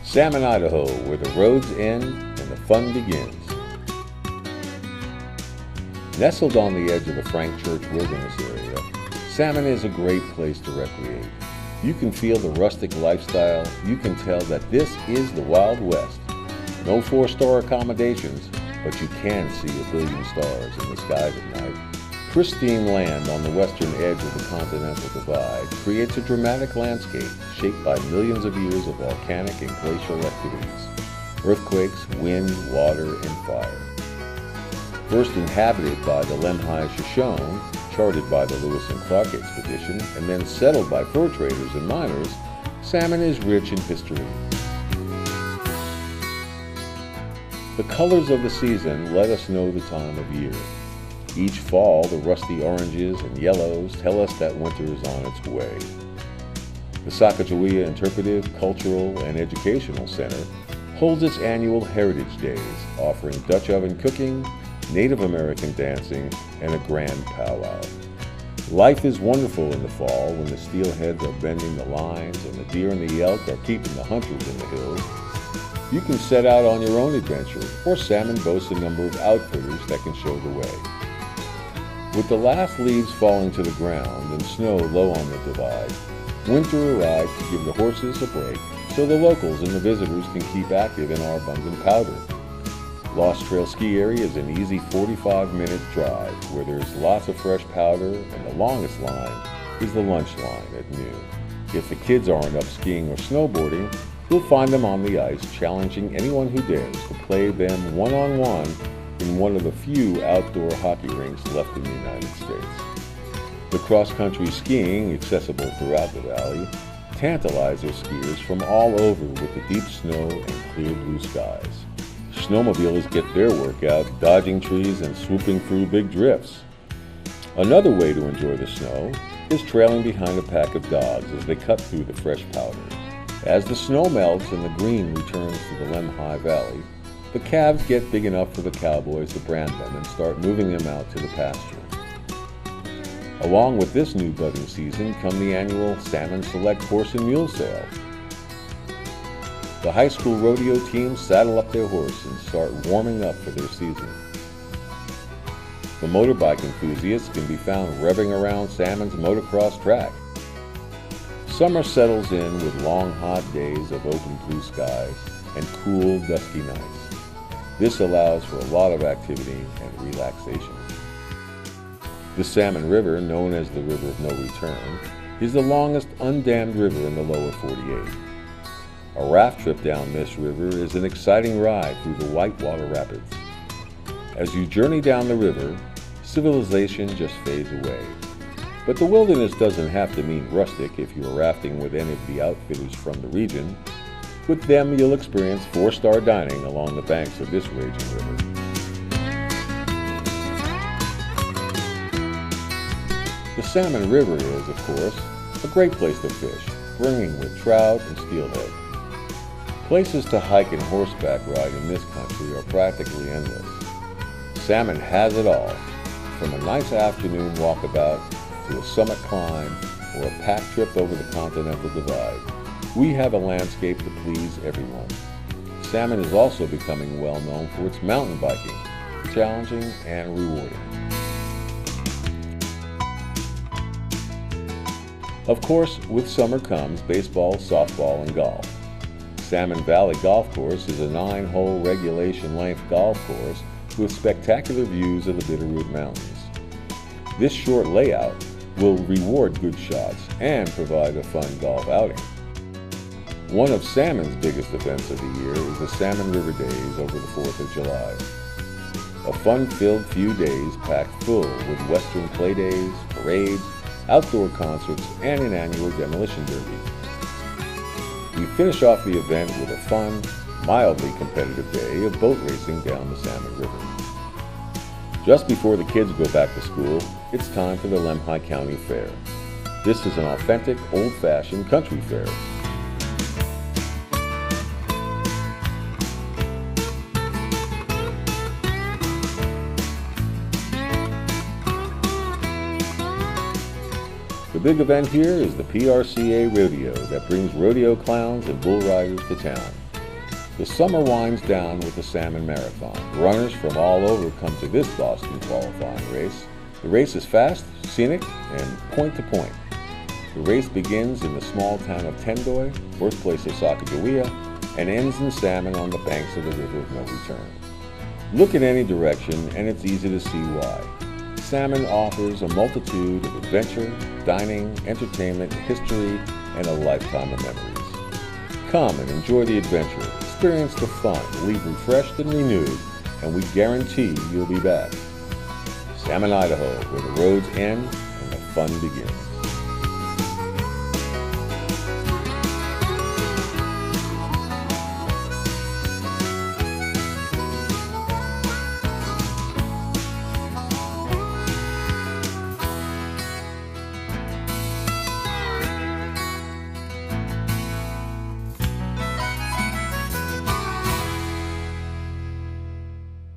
Salmon, Idaho, where the roads end and the fun begins. Nestled on the edge of the Frank Church Wilderness area, Salmon is a great place to recreate. You can feel the rustic lifestyle. You can tell that this is the Wild West. No 4-star accommodations, but you can see a billion stars in the skies at night. Pristine land on the western edge of the Continental Divide creates a dramatic landscape shaped by millions of years of volcanic and glacial activities, earthquakes, wind, water, and fire. First inhabited by the Lemhi Shoshone, charted by the Lewis and Clark expedition, and then settled by fur traders and miners, Salmon is rich in history. The colors of the season let us know the time of year. Each fall, the rusty oranges and yellows tell us that winter is on its way. The Sacagawea Interpretive, Cultural, and Educational Center holds its annual Heritage Days, offering Dutch oven cooking, Native American dancing, and a grand powwow. Life is wonderful in the fall when the steelheads are bending the lines and the deer and the elk are keeping the hunters in the hills. You can set out on your own adventure, or Salmon boasts a number of outfitters that can show the way. With the last leaves falling to the ground and snow low on the divide, winter arrives to give the horses a break so the locals and the visitors can keep active in our abundant powder. Lost Trail Ski Area is an easy 45-minute drive where there's lots of fresh powder, and the longest line is the lunch line at noon. If the kids aren't up skiing or snowboarding, you'll find them on the ice challenging anyone who dares to play them one-on-one in one of the few outdoor hockey rinks left in the United States. The cross-country skiing, accessible throughout the valley, tantalizes skiers from all over with the deep snow and clear blue skies. Snowmobilers get their workout dodging trees and swooping through big drifts. Another way to enjoy the snow is trailing behind a pack of dogs as they cut through the fresh powder. As the snow melts and the green returns to the Lemhi Valley, the calves get big enough for the cowboys to brand them and start moving them out to the pasture. Along with this new budding season come the annual Salmon Select Horse and Mule Sale. The high school rodeo teams saddle up their horse and start warming up for their season. The motorbike enthusiasts can be found revving around Salmon's motocross track. Summer settles in with long hot days of open blue skies and cool dusky nights. This allows for a lot of activity and relaxation. The Salmon River, known as the River of No Return, is the longest undammed river in the lower 48. A raft trip down this river is an exciting ride through the Whitewater Rapids. As you journey down the river, civilization just fades away. But the wilderness doesn't have to mean rustic if you are rafting with any of the outfitters from the region. With them, you'll experience 4-star dining along the banks of this raging river. The Salmon River is, of course, a great place to fish, bringing with trout and steelhead. Places to hike and horseback ride in this country are practically endless. Salmon has it all, from a nice afternoon walkabout to a summit climb or a pack trip over the Continental Divide. We have a landscape to please everyone. Salmon is also becoming well known for its mountain biking, challenging and rewarding. Of course, with summer comes baseball, softball, and golf. Salmon Valley Golf Course is a 9-hole regulation length golf course with spectacular views of the Bitterroot Mountains. This short layout will reward good shots and provide a fun golf outing. One of Salmon's biggest events of the year is the Salmon River Days over the 4th of July. A fun-filled few days packed full with Western play days, parades, outdoor concerts, and an annual demolition derby. We finish off the event with a fun, mildly competitive day of boat racing down the Salmon River. Just before the kids go back to school, it's time for the Lemhi County Fair. This is an authentic, old-fashioned country fair. The big event here is the PRCA Rodeo that brings rodeo clowns and bull riders to town. The summer winds down with the Salmon Marathon. Runners from all over come to this Boston qualifying race. The race is fast, scenic, and point-to-point. The race begins in the small town of Tendoy, birthplace of Sacagawea, and ends in Salmon on the banks of the River of No Return. Look in any direction, and it's easy to see why. Salmon offers a multitude of adventure, dining, entertainment, history, and a lifetime of memories. Come and enjoy the adventure, experience the fun, leave refreshed and renewed, and we guarantee you'll be back. Salmon, Idaho, where the roads end and the fun begins.